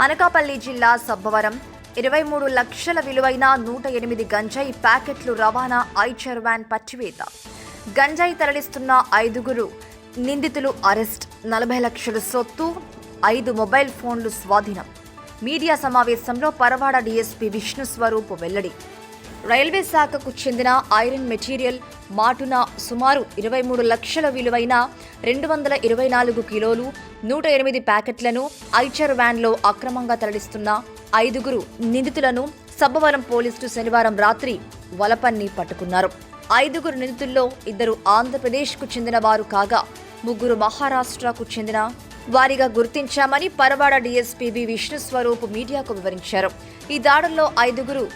అనకాపల్లి జిల్లా సబ్బవరం 23 లక్షల విలువైన 108 గంజాయి ప్యాకెట్లు రవాణా ఐచర్ వ్యాన్ పట్టివేత. గంజాయి తరలిస్తున్న 5 నిందితులు అరెస్ట్. 40 లక్షల సొత్తు, 5 మొబైల్ ఫోన్లు స్వాధీనం. మీడియా సమావేశంలో పరవాడ డీఎస్పీ విష్ణు స్వరూప్ వెల్లడి. రైల్వే శాఖకు చెందిన ఐరన్ మెటీరియల్ మాటున సుమారు 23 లక్షల విలువైన 224 కిలోలు 108 ప్యాకెట్లను ఐచర్ వ్యాన్లో అక్రమంగా తరలిస్తున్న 5 నిందితులను సబ్బవరం పోలీసులు శనివారం రాత్రి వలపన్ని పట్టుకున్నారు. 5 నిందితుల్లో 2 ఆంధ్రప్రదేశ్కు చెందిన వారు కాగా 3 మహారాష్ట్రకు చెందిన వారిగా గుర్తించామని పరవాడ డీఎస్పీ విష్ణు స్వరూప్ మీడియాకు వివరించారు. ఈ దాడుల్లో 5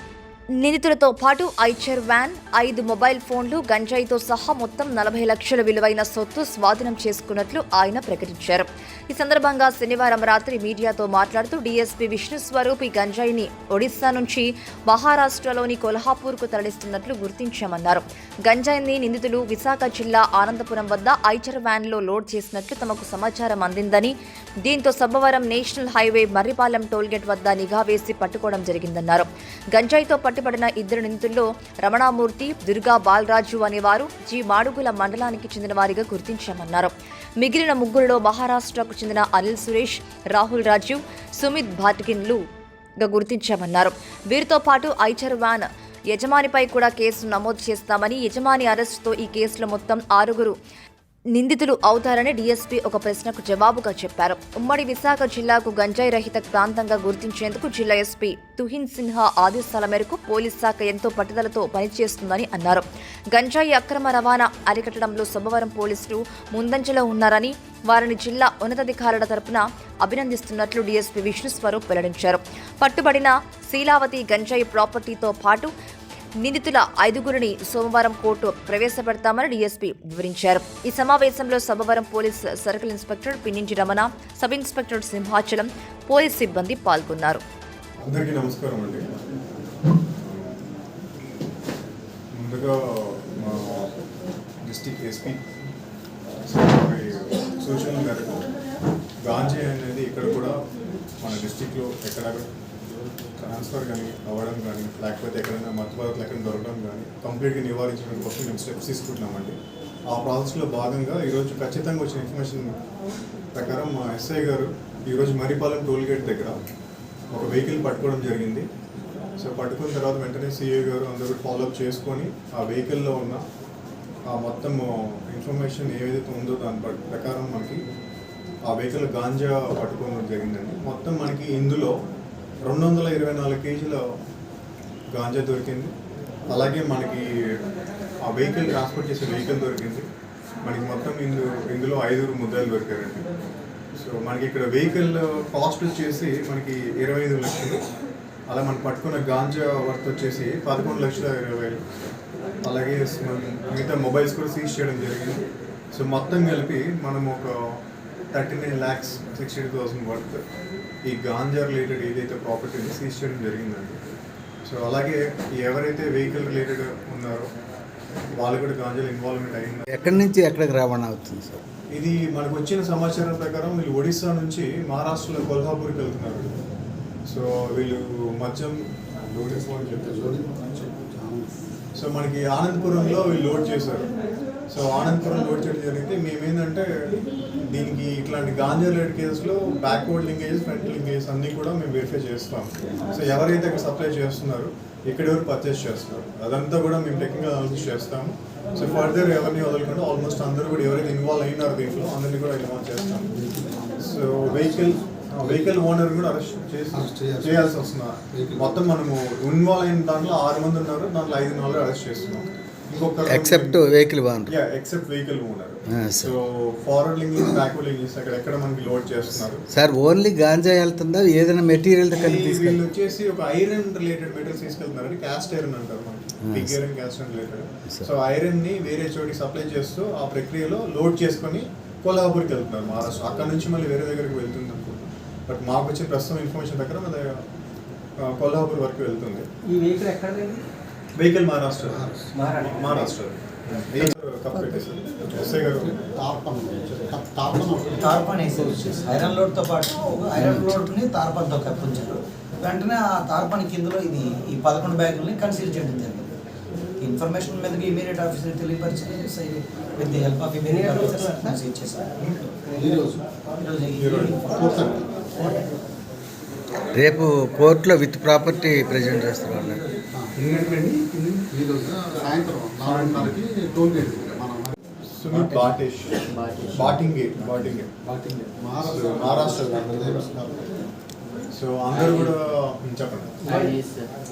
నిందితులతో పాటు ఐచర్ వ్యాన్, 5 మొబైల్ ఫోన్లు, గంజాయితో సహా మొత్తం 40 లక్షల విలువైన సొత్తు స్వాధీనం చేసుకున్నట్లు ఆయన ప్రకటించారు. ఈ సందర్భంగా శనివారం రాత్రి మీడియాతో మాట్లాడుతూ డీఎస్పీ విష్ణు స్వరూప్ ఈ గంజాయిని ఒడిశా నుంచి మహారాష్ట్రలోని కొల్హాపూర్కు తరలిస్తున్నట్లు గుర్తించామన్నారు. గంజాయిని నిందితులు విశాఖ జిల్లా ఆనందపురం వద్ద ఐచర్ వ్యాన్లో లోడ్ చేసినట్లు తమకు సమాచారం అందిందని, దీంతో Sabbavaram national highway Marripalem tollgate వద్ద నిఘా వేసి పట్టుకోవడం జరిగిందన్నారు. గంజాయితో పట్టుబడిన 2 నిందితుల్లో రమణామూర్తి, దుర్గా బాలరాజు అనేవారు జి మాడుగుల మండలానికి చెందిన వారిగా గుర్తించామన్నారు. మిగిలిన 3లో మహారాష్ట్రకు చెందిన అనిల్ సురేష్, రాహుల్ రాజు, సుమిత్ భాట్కిన్లుగా గుర్తించామన్నారు. వీరితో పాటు ఐచర్ వ్యాన్ యజమానిపై కూడా కేసు నమోదు చేస్తామని, యజమాని అరెస్టుతో ఈ కేసులో మొత్తం 6 నిందితులు అవుతారని డీఎస్పీ ఒక ప్రశ్నకు జవాబుగా చెప్పారు. ఉమ్మడి విశాఖ జిల్లాకు గంజాయి రహిత ప్రాంతంగా గుర్తించేందుకు జిల్లా ఎస్పీ తుహిన్ సిన్హా ఆదేశాల మేరకు పోలీస్ శాఖ ఎంతో పట్టుదలతో పనిచేస్తుందని అన్నారు. గంజాయి అక్రమ రవాణా అరికట్టడంలో సబ్బవరం పోలీసులు ముందంజలో ఉన్నారని, వారిని జిల్లా ఉన్నతాధికారుల తరపున అభినందిస్తున్నట్లు డీఎస్పీ విష్ణు స్వరూప్ వెల్లడించారు. పట్టుబడిన శీలావతి గంజాయి ప్రాపర్టీతో పాటు నిందితుల 5 సోమవారం కోర్టు ప్రవేశపెడతామని డీఎస్పీ వివరించారు. ఈ సమావేశంలో Sabbavaram police circle inspector Pinninchi Ramana, sub inspector Simhachalam, police సిబ్బంది పాల్గొన్నారు. అందరికీ నమస్కారం అండి. ముందుగా మా డిస్ట్రిక్ట్ ఎస్పీ సూచనల మేరకు గాంజాయి అనేది ఇక్కడ కూడా మన డిస్ట్రిక్ట్లో ఎక్కడ ట్రాన్స్ఫర్ కానీ అవ్వడం కానీ, లేకపోతే ఎక్కడైనా మత్తు పదార్థాలు ఎక్కడ దొరకడం కానీ కంప్లీట్గా నివారించడం కోసం మేము స్టెప్స్ తీసుకుంటున్నామండి. ఆ ప్రాసెస్లో భాగంగా ఈరోజు ఖచ్చితంగా వచ్చిన ఇన్ఫర్మేషన్ ప్రకారం మా ఎస్ఐ గారు ఈరోజు మర్రిపాలెం టోల్గేట్ దగ్గర ఒక వెహికల్ పట్టుకోవడం జరిగింది. సో పట్టుకున్న తర్వాత వెంటనే సిఐ గారు అందరూ ఫాలోఅప్ చేసుకొని ఆ వెహికల్లో ఉన్న ఆ మొత్తం ఇన్ఫర్మేషన్ ఏదైతే ఉందో దాని ప్రకారం మనకి ఆ వెహికల్ గాంజా పట్టుకోవడం జరిగిందండి. మొత్తం మనకి ఇందులో 224 కేజీల గాంజా దొరికింది. అలాగే మనకి ఆ వెహికల్ ట్రాన్స్పోర్ట్ చేసే వెహికల్ దొరికింది. మనకి మొత్తం ఇందులో 5 ముద్దాయిలు దొరికారండి. సో మనకి ఇక్కడ వెహికల్ కాస్ట్ వచ్చేసి మనకి 25 లక్షలు. అలా మనం పట్టుకున్న గాంజా వర్త్ వచ్చేసి 11,20,000. అలాగే మిగతా మొబైల్స్ కూడా సీజ్ చేయడం జరిగింది. సో మొత్తం కలిపి మనం ఒక 39,60,000 వర్త్ ఈ గాంజా రిలేటెడ్ ఏదైతే ప్రాపర్టీని సీజ్ చేయడం జరిగిందండి. సో అలాగే ఎవరైతే వెహికల్ రిలేటెడ్ ఉన్నారో వాళ్ళు కూడా గాంజాలో ఇన్వాల్వ్మెంట్ అయింది. ఎక్కడి నుంచి ఎక్కడికి రవాణా అవుతుంది సార్? ఇది మనకు వచ్చిన సమాచారం ప్రకారం వీళ్ళు ఒడిశా నుంచి మహారాష్ట్రలో కొల్హాపూర్కి వెళ్తున్నారు. సో వీళ్ళు మద్యం సో మనకి ఆనందపురంలో వీళ్ళు లోడ్ చేశారు. సో ఆనందపురం లోడ్ చేయడం జరిగితే మేమేంటంటే దీనికి ఇట్లాంటి గాంజా రిలేటెడ్ కేసులో బ్యాక్వర్డ్ లింకేజెస్, ఫ్రంట్ లింకేజెస్ అన్నీ కూడా మేము వెరిఫై చేస్తాం. సో ఎవరైతే అక్కడ సప్లై చేస్తున్నారు, ఇక్కడ ఎవరు పర్చేస్ చేస్తున్నారు, అదంతా కూడా మేము టెక్నికల్ అనాలిసిస్ చేస్తాము. సో ఫర్దర్ ఎవరిని వదలకుండా ఆల్మోస్ట్ అందరూ కూడా ఎవరైతే ఇన్వాల్వ్ అయినారో దీంట్లో అందరినీ కూడా ఇన్వాల్వ్ చేస్తాం. సో వెహికల్ ఓనర్ కూడా అరెస్ట్ చేయాల్సి వస్తున్నారు. మొత్తం మనము ఇన్వాల్వ్ అయిన దాంట్లో 6 మంది ఉన్నారు, దాంట్లో 5 అరెస్ట్ చేస్తున్నాం. Except vehicle owner. Except vehicle owner. So forward linking, backward linking ఎక్కడ మనకి లోడ్ చేస్తున్నారు సార్? ఓన్లీ గాంజా వెళ్తుందా, ఏదైనా మెటీరియల్ వీళ్ళు వచ్చేసి ఒక ఐరన్ రిలేటెడ్ మెటీరియల్స్ తీసుకెళ్తున్నారండి. క్యాస్ట్ ఐరన్ అంటారు మనకి, big iron, cast iron related. So iron ని వేరే చోటికి సప్లై చేస్తూ ఆ ప్రక్రియలో లోడ్ చేసుకొని కొల్హాపూర్కి వెళ్తున్నారు, మహారాష్ట్ర. అక్కడ నుంచి మళ్ళీ వేరే దగ్గరికి వెళ్తుంది అనుకుంటున్నాం. బట్ మాకు వచ్చిన ప్రస్తుతం ఇన్ఫర్మేషన్ ప్రకారం అది కొల్హాపూర్ వరకు వెళ్తుంది. ఈ వెహికల్ ఎక్కడ? వెహికల్ మహారాష్ట్ర. కప్ పెట్టేసారు ఎస్ఐ గారు. తార్పాన్ వేసేసి ఐరన్ లోడ్తో పాటు ఐరన్ లోడ్ని తార్పాన్తో కప్పించారు. వెంటనే ఆ తార్పాన్ కిందలో ఈ 11 బ్యాగుల్ని కన్సీల్ చేయడం జరిగింది. ఇన్ఫర్మేషన్ మీదకి ఇమీడియట్ ఆఫీసర్ తెలియపరిచి with the help of immediate officer conceal చేశారు. రేపు కోర్టులో విత్ ప్రాపర్టీ ప్రజెంట్ చేస్తారు అన్నారు. సుమిత్ బాటింగే మహారాష్ట్ర. సో అందరూ కూడా చెప్పండి.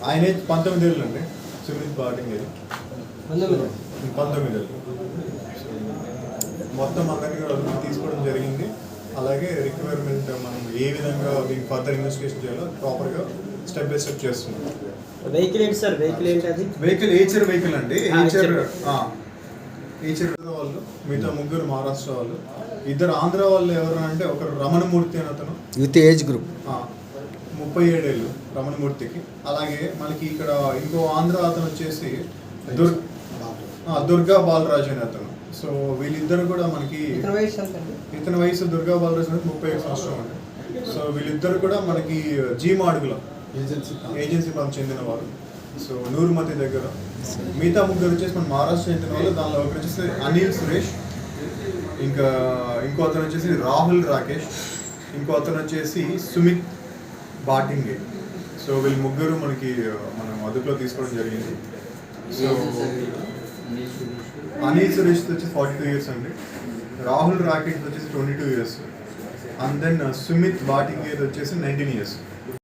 ఆయన 19 ఏళ్ళు అండి. సుమిత్ బాటింగే 19 ఏళ్ళు. మొత్తం అందరినీ కూడా తీసుకోవడం జరిగింది. అలాగే రిక్వైర్మెంట్ మనం ఏ విధంగా దీనికి ఫర్దర్ ఇన్వెస్టిగేషన్ చేయాలో ప్రాపర్గా స్టెప్ బై స్టెప్ చేస్తున్నాం. వెహికల్ ఏంటి సార్? వెహికల్ ఏంటి అది? వెహికల్ ఏచర్ వెహికల్ అండి. ఏచర్ వాళ్ళు, మిగతా 3 మహారాష్ట్ర వాళ్ళు, 2 ఆంధ్ర వాళ్ళు. ఎవరు అంటే ఒకరు రమణమూర్తి అని అతను విత్ ఏజ్ గ్రూప్ 37 ఏళ్ళు రమణమూర్తికి. అలాగే మనకి ఇక్కడ ఇంకో ఆంధ్ర అతను వచ్చేసి దుర్గా బాలరాజు అని అతను. సో వీళ్ళిద్దరు కూడా మనకి ఇతని వయసు దుర్గా బాలరాజు అనేది 31 సంవత్సరం అండి. సో వీళ్ళిద్దరు కూడా మనకి జీ మాడుగుల ఏజెన్సీ పని చెందిన వారు. సో నూరుమతి దగ్గర. మిగతా 3 వచ్చేసి మన మహారాష్ట్ర చెందిన వాళ్ళు. దానిలో ఒకరు వచ్చేసి అనిల్ సురేష్, ఇంకా ఇంకో అతను వచ్చేసి రాహుల్ రాకేష్, ఇంకో అతను వచ్చేసి సుమిత్ బాటింగే. సో వీళ్ళు 3 మనకి మనం అదుపులో తీసుకోవడం జరిగింది. సో అనిల్ సురేష్ వచ్చి 42 ఇయర్స్ అండి. రాహుల్ రాకేష్ వచ్చేసి 22 ఇయర్స్. అండ్ దెన్ సుమిత్ బాటింగే వచ్చేసి 19 ఇయర్స్.